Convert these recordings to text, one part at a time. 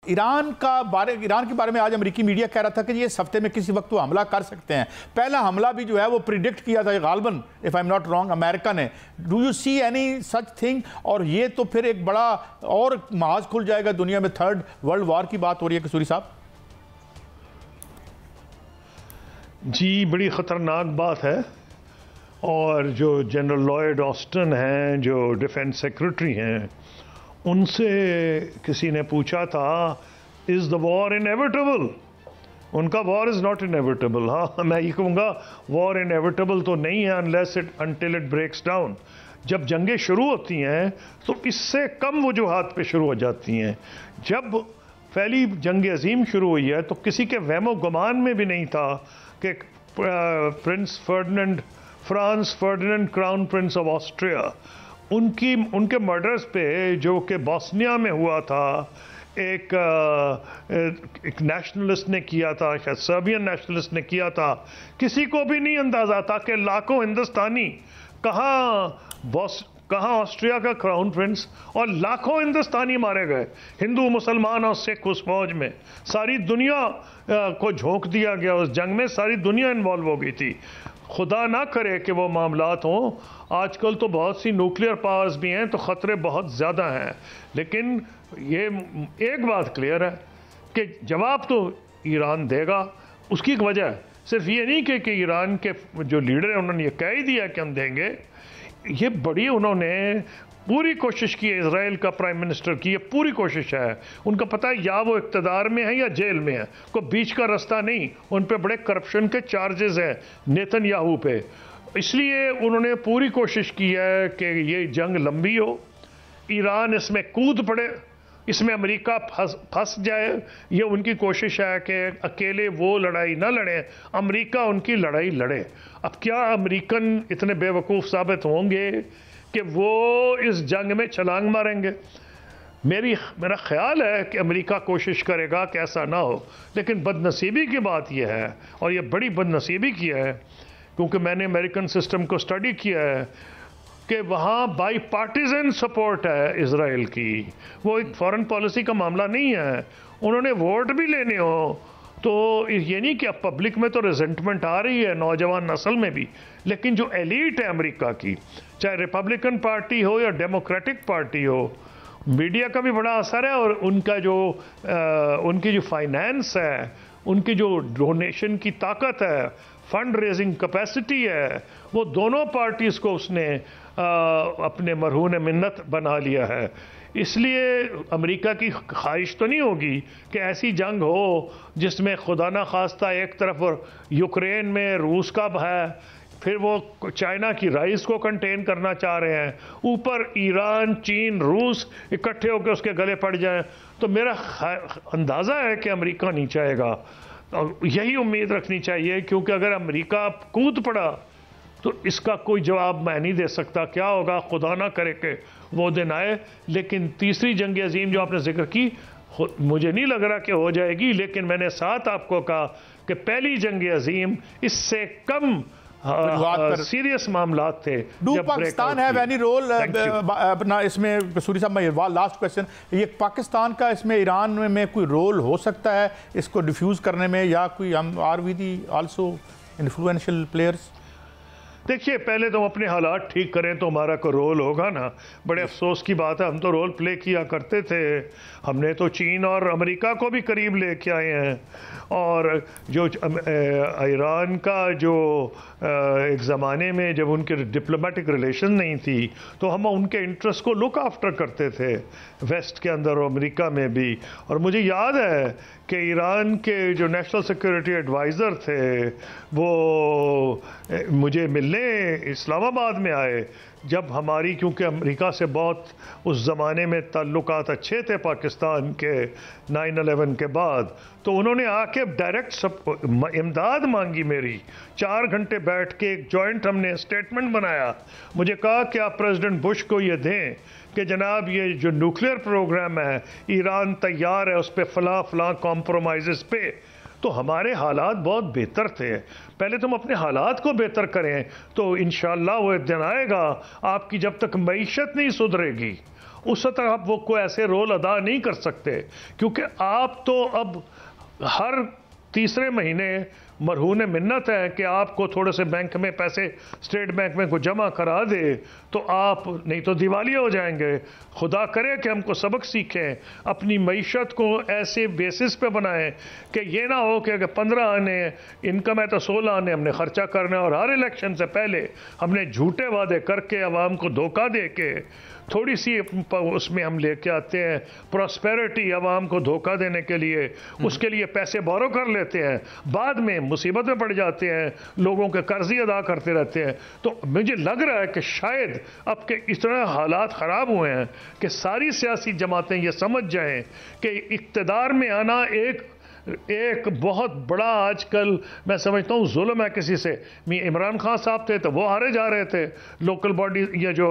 ایران کے بارے میں آج امریکی میڈیا کہہ رہا تھا کہ یہ اس ہفتے میں کسی وقت وہ حملہ کر سکتے ہیں. پہلا حملہ بھی جو ہے وہ پریڈکٹ کیا تھا غالباً if I'm not wrong امریکہ نے. Do you see any such thing؟ اور یہ تو پھر ایک بڑا اور محاذ کھل جائے گا دنیا میں. تھرڈ ورلڈ وار کی بات ہو رہی ہے قصوری صاحب. جی بڑی خطرناک بات ہے. اور جو جنرل لائڈ آسٹن ہیں جو ڈیفنس سیکرٹری ہیں ان سے کسی نے پوچھا تھا از دا وار انیویٹیبل. ان کا وار از ناٹ انیویٹیبل. ہاں میں یہ کہوں گا وار انیویٹیبل تو نہیں ہے انٹل اٹ بریکس ڈاؤن. جب جنگیں شروع ہوتی ہیں تو اس سے کم وجوہات پہ شروع ہو جاتی ہیں. جب پہلی جنگ عظیم شروع ہوئی ہے تو کسی کے وہم و گمان میں بھی نہیں تھا کہ Franz Ferdinand crown prince of Austria ان کے مرڈرز پہ جو کہ بوسنیا میں ہوا تھا ایک نیشنلسٹ نے کیا تھا, شاید سربین نیشنلسٹ نے کیا تھا. کسی کو بھی نہیں اندازہ تھا کہ لاکھوں ہندوستانی کہاں آسٹریا کا کراؤن پرنس اور لاکھوں ہندوستانی مارے گئے, ہندو مسلمان اور سکھ اس فوج میں. ساری دنیا کو جھونک دیا گیا اس جنگ میں, ساری دنیا انوالو ہو گئی تھی. خدا نہ کرے کہ وہ معاملات ہوں. آج کل تو بہت سی نیوکلیئر پاورز بھی ہیں تو خطرے بہت زیادہ ہیں, لیکن یہ ایک بات کلیئر ہے کہ جواب تو ایران دے گا. اس کی وجہ صرف یہ نہیں کہ ایران کے جو لیڈر ہیں انہوں نے یہ کہہ ہی دیا کہ ہم دیں گے. یہ بڑی انہوں نے پوری کوشش کی ہے, اسرائیل کا پرائم منسٹر کی یہ پوری کوشش ہے. ان کا پتہ ہے یا وہ اقتدار میں ہے یا جیل میں ہے, کوئی بیچ کا رستہ نہیں. ان پہ بڑے کرپشن کے چارجز ہیں نیتن یاہو پہ. اس لیے انہوں نے پوری کوشش کی ہے کہ یہ جنگ لمبی ہو, ایران اس میں کود پڑے, اس میں امریکہ پھنس جائے. یہ ان کی کوشش ہے کہ اکیلے وہ لڑائی نہ لڑیں, امریکہ ان کی لڑائی لڑے. اب کیا امریکن اتنے بے وقوف ثابت ہوں گے کہ وہ اس جنگ میں چھلانگ ماریں گے؟ میرا خیال ہے کہ امریکہ کوشش کرے گا کہ ایسا نہ ہو. لیکن بد نصیبی کی بات یہ ہے, اور یہ بڑی بد نصیبی کی ہے کیونکہ میں نے امریکن سسٹم کو اسٹڈی کیا ہے, کہ وہاں بائی پارٹیزن سپورٹ ہے اسرائیل کی. وہ ایک فارن پالیسی کا معاملہ نہیں ہے. انہوں نے ووٹ بھی لینے ہو تو یہ نہیں کہ اب پبلک میں تو ریزنٹمنٹ آ رہی ہے نوجوان نسل میں بھی, لیکن جو ایلیٹ ہے امریکہ کی, چاہے ریپبلکن پارٹی ہو یا ڈیموکریٹک پارٹی ہو, میڈیا کا بھی بڑا اثر ہے. اور ان کی جو فائنینس ہے, ان کی جو ڈونیشن کی طاقت ہے, فنڈ ریزنگ کیپیسٹی ہے, وہ دونوں پارٹیز کو اس نے اپنے مرہون منت بنا لیا ہے. اس لیے امریکہ کی خواہش تو نہیں ہوگی کہ ایسی جنگ ہو جس میں خدا نہ خواستہ ایک طرف یوکرین میں روس کا ہے, پھر وہ چائنا کی رائس کو کنٹین کرنا چاہ رہے ہیں, اوپر ایران چین روس اکٹھے ہو کے اس کے گلے پڑ جائیں. تو میرا اندازہ ہے کہ امریکہ نہیں چاہے گا, یہی امید رکھنی چاہیے, کیونکہ اگر امریکہ کود پڑا تو اس کا کوئی جواب میں نہیں دے سکتا. کیا ہوگا خدا نہ کرے کہ وہ دن آئے. لیکن تیسری جنگ عظیم جو آپ نے ذکر کی, مجھے نہیں لگ رہا کہ ہو جائے گی, لیکن میں نے ساتھ آپ کو کہا کہ پہلی جنگ عظیم اس سے کم سیریس معاملات تھے. پاکستان ہے وینی رول اپنا اس میں قصوری صاحب, میں لاسٹ کوشچن, یہ پاکستان کا اس میں ایران میں کوئی رول ہو سکتا ہے اس کو ڈیفیوز کرنے میں, یا کوئی are we the also influential players? دیکھیے پہلے تو ہم اپنے حالات ٹھیک کریں تو ہمارا کوئی رول ہوگا نا. بڑے افسوس کی بات ہے, ہم تو رول پلے کیا کرتے تھے. ہم نے تو چین اور امریکہ کو بھی قریب لے کے آئے ہیں, اور جو ایران کا جو ایک زمانے میں جب ان کے ڈپلومیٹک ریلیشن نہیں تھی تو ہم ان کے انٹرسٹ کو لک آفٹر کرتے تھے ویسٹ کے اندر اور امریکہ میں بھی. اور مجھے یاد ہے کہ ایران کے جو نیشنل سیکورٹی ایڈوائزر تھے وہ مجھے ملنے اسلام آباد میں آئے جب ہماری, کیونکہ امریکہ سے بہت اس زمانے میں تعلقات اچھے تھے پاکستان کے 9/11 کے بعد, تو انہوں نے آ کے ڈائریکٹ امداد مانگی میری. 4 گھنٹے بیٹھ کے ایک جوائنٹ ہم نے اسٹیٹمنٹ بنایا. مجھے کہا کہ آپ پریزیڈنٹ بش کو یہ دیں کہ جناب یہ جو نیوکلیئر پروگرام ہے ایران تیار ہے اس پہ فلاں کمپرومائزز پہ. تو ہمارے حالات بہت بہتر تھے. پہلے تم اپنے حالات کو بہتر کریں تو انشاءاللہ وہ ایک دن آئے گا آپ کی, جب تک معیشت نہیں سدھرے گی اس وقت آپ وہ کوئی ایسے رول ادا نہیں کر سکتے، کیونکہ آپ تو اب ہر تیسرے مہینے مرہون منت ہے کہ آپ کو تھوڑے سے بینک میں پیسے اسٹیٹ بینک میں کو جمع کرا دے تو آپ نہیں تو دیوالیہ ہو جائیں گے۔ خدا کرے کہ ہم کو سبق سیکھیں، اپنی معیشت کو ایسے بیسس پہ بنائیں کہ یہ نہ ہو کہ اگر 15 آنے انکم ہے تو 16 آنے ہم نے خرچہ کرنا ہے، اور ہر الیکشن سے پہلے ہم نے جھوٹے وعدے کر کے عوام کو دھوکہ دے کے تھوڑی سی اس میں ہم لے کے آتے ہیں پراسپیرٹی عوام کو دھوکہ دینے کے لیے، اس کے لیے پیسے بورو کر لیتے ہیں، بعد میں مصیبت میں پڑ جاتے ہیں، لوگوں کے قرضی ادا کرتے رہتے ہیں۔ تو مجھے لگ رہا ہے کہ شاید اب کے اتنا حالات خراب ہوئے ہیں کہ ساری سیاسی جماعتیں یہ سمجھ جائیں کہ اقتدار میں آنا ایک بہت بڑا آج کل میں سمجھتا ہوں ظلم ہے کسی سے۔ عمران خان صاحب تھے تو وہ ہارے جا رہے تھے لوکل باڈی، یہ جو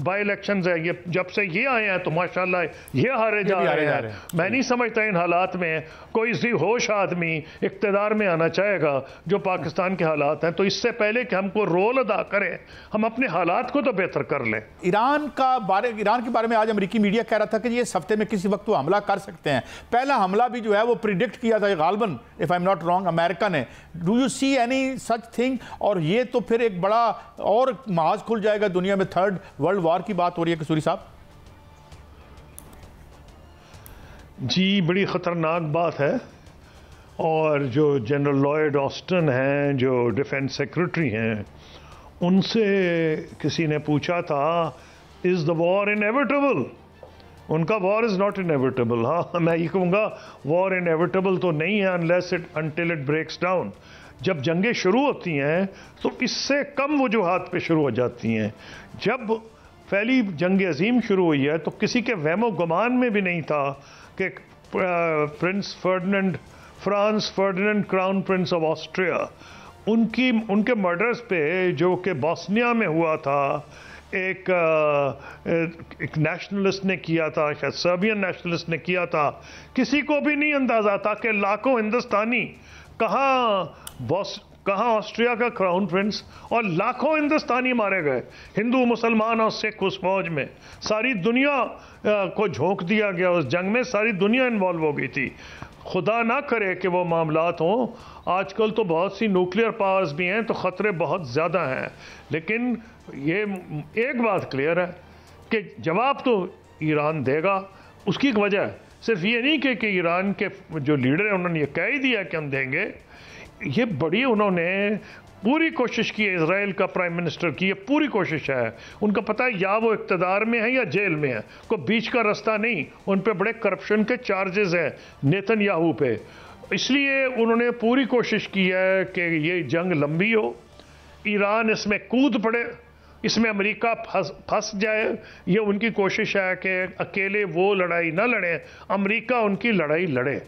بائی الیکشنز ہیں، یہ جب سے یہ آئے ہیں تو ماشاءاللہ یہ ہارے جا رہے ہیں۔ میں نہیں سمجھتا ان حالات میں کوئی ذی ہوش آدمی اقتدار میں آنا چاہے گا جو پاکستان کے حالات ہیں۔ تو اس سے پہلے کہ ہم کو رول ادا کریں، ہم اپنے حالات کو تو بہتر کر لیں۔ ایران کے بارے میں آج امریکی میڈیا کہہ رہا تھا کہ یہ اس ہفتے میں کسی وقت وہ حملہ کر سکتے ہیں۔ پہلا حملہ بھی جو ہے وہ پریڈکٹ کیا تھا غالباً if I'm not wrong امریکہ نے۔ Do you see any such thing؟ اور یہ تو پھر ایک بڑا اور محاذ کھل جائے گا دنیا میں، تھرڈ ورلڈ وار کی بات ہو رہی ہے قصوری صاحب۔ جی بڑی خطرناک بات ہے، اور جو جنرل لائیڈ آسٹن ہیں جو ڈیفنس سیکرٹری ہیں، ان سے کسی نے پوچھا تھا is the war inevitable؟ ان کا وار از ناٹ انیویٹیبل۔ ہاں میں یہ کہوں گا وار انیویٹیبل تو نہیں ہے until it breaks down۔ جب جنگیں شروع ہوتی ہیں تو اس سے کم وجوہات پہ شروع ہو جاتی ہیں۔ جب پہلی جنگ عظیم شروع ہوئی ہے تو کسی کے وہم و گمان میں بھی نہیں تھا کہ prince Franz Ferdinand crown prince of Austria, ان کے مرڈرز پہ جو کہ بوسنیا میں ہوا تھا، ایک نیشنلسٹ نے کیا تھا، شاید سربین نیشنلسٹ نے کیا تھا، کسی کو بھی نہیں اندازہ تھا کہ لاکھوں ہندوستانی، کہاں آسٹریا کا کراؤن پرنس، اور لاکھوں ہندوستانی مارے گئے، ہندو مسلمان اور سکھ اس فوج میں، ساری دنیا کو جھونک دیا گیا اس جنگ میں، ساری دنیا انوالو ہو گئی تھی۔ خدا نہ کرے کہ وہ معاملات ہوں۔ آج کل تو بہت سی نیوکلیئر پاورز بھی ہیں تو خطرے بہت زیادہ ہیں، لیکن یہ ایک بات کلیئر ہے کہ جواب تو ایران دے گا۔ اس کی وجہ صرف یہ نہیں کہ ایران کے جو لیڈر ہیں انہوں نے یہ کہہ ہی دیا کہ ہم دیں گے، یہ بڑی انہوں نے پوری کوشش کی ہے، اسرائیل کا پرائم منسٹر کی یہ پوری کوشش ہے، ان کا پتہ ہے یا وہ اقتدار میں ہے یا جیل میں ہے، کوئی بیچ کا رستہ نہیں، ان پہ بڑے کرپشن کے چارجز ہیں نیتن یاہو پہ، اس لیے انہوں نے پوری کوشش کی ہے کہ یہ جنگ لمبی ہو، ایران اس میں کود پڑے، اس میں امریکہ پھنس جائے۔ یہ ان کی کوشش ہے کہ اکیلے وہ لڑائی نہ لڑیں، امریکہ ان کی لڑائی لڑے،